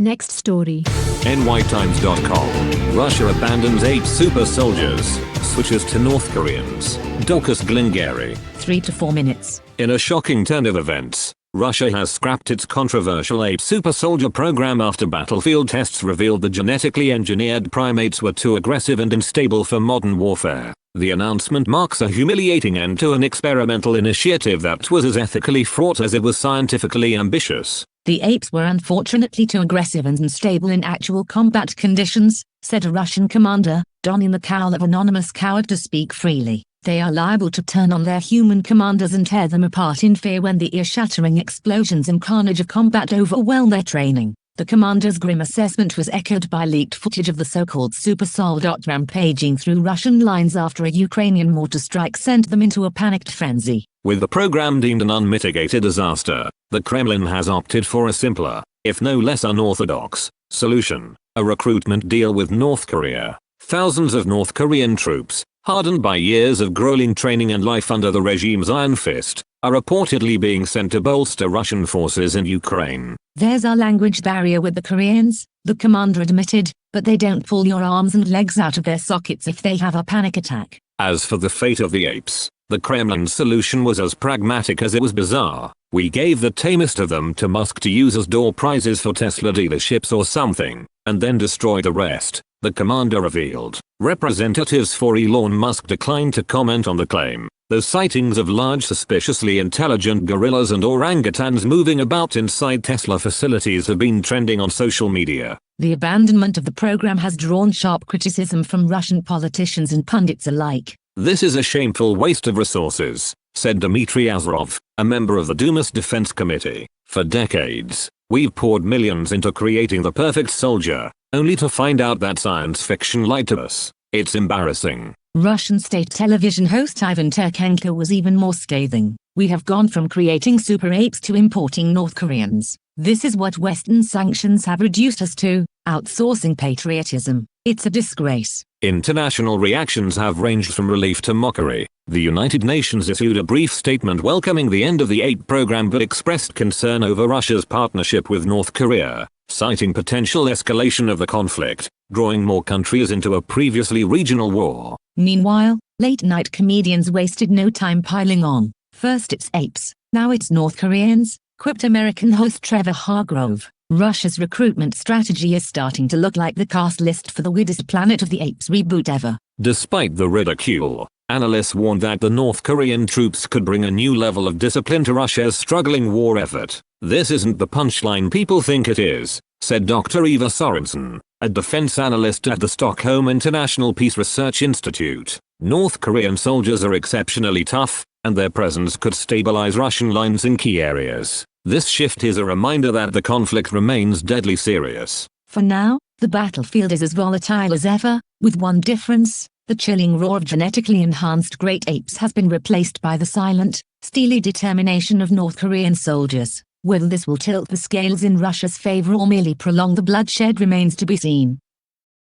Next story. nytimes.com. Russia abandons 8 super soldiers, switches to North Koreans. Dokus Glingari. 3 to 4 minutes. In a shocking turn of events, Russia has scrapped its controversial ape super soldier program after battlefield tests revealed the genetically engineered primates were too aggressive and unstable for modern warfare. The announcement marks a humiliating end to an experimental initiative that was as ethically fraught as it was scientifically ambitious. The apes were unfortunately too aggressive and unstable in actual combat conditions, said a Russian commander, donning the cowl of anonymous coward to speak freely. They are liable to turn on their human commanders and tear them apart in fear when the ear-shattering explosions and carnage of combat overwhelm their training. The commander's grim assessment was echoed by leaked footage of the so-called Supersoldiers rampaging through Russian lines after a Ukrainian mortar strike sent them into a panicked frenzy. With the program deemed an unmitigated disaster, the Kremlin has opted for a simpler, if no less unorthodox, solution: a recruitment deal with North Korea. Thousands of North Korean troops, hardened by years of grueling training and life under the regime's iron fist, are reportedly being sent to bolster Russian forces in Ukraine. There's a language barrier with the Koreans, the commander admitted, but they don't pull your arms and legs out of their sockets if they have a panic attack. As for the fate of the apes, the Kremlin's solution was as pragmatic as it was bizarre. We gave the tamest of them to Musk to use as door prizes for Tesla dealerships or something, and then destroy the rest, the commander revealed. Representatives for Elon Musk declined to comment on the claim, though sightings of large suspiciously intelligent gorillas and orangutans moving about inside Tesla facilities have been trending on social media. The abandonment of the program has drawn sharp criticism from Russian politicians and pundits alike. This is a shameful waste of resources, said Dmitry Azarov, a member of the Duma's Defense Committee. For decades, we've poured millions into creating the perfect soldier, only to find out that science fiction lied to us. It's embarrassing. Russian state television host Ivan Terkenko was even more scathing. We have gone from creating super apes to importing North Koreans. This is what Western sanctions have reduced us to, outsourcing patriotism. It's a disgrace. International reactions have ranged from relief to mockery. The United Nations issued a brief statement welcoming the end of the ape program but expressed concern over Russia's partnership with North Korea, citing potential escalation of the conflict, drawing more countries into a previously regional war. Meanwhile, late-night comedians wasted no time piling on. First it's apes, now it's North Koreans, quipped American host Trevor Hargrove. Russia's recruitment strategy is starting to look like the cast list for the weirdest Planet of the Apes reboot ever. Despite the ridicule, analysts warned that the North Korean troops could bring a new level of discipline to Russia's struggling war effort. This isn't the punchline people think it is, said Dr. Eva Sorensen, a defense analyst at the Stockholm International Peace Research Institute. North Korean soldiers are exceptionally tough, and their presence could stabilize Russian lines in key areas. This shift is a reminder that the conflict remains deadly serious. For now, the battlefield is as volatile as ever, with one difference: the chilling roar of genetically enhanced great apes has been replaced by the silent, steely determination of North Korean soldiers. Whether this will tilt the scales in Russia's favor or merely prolong the bloodshed remains to be seen.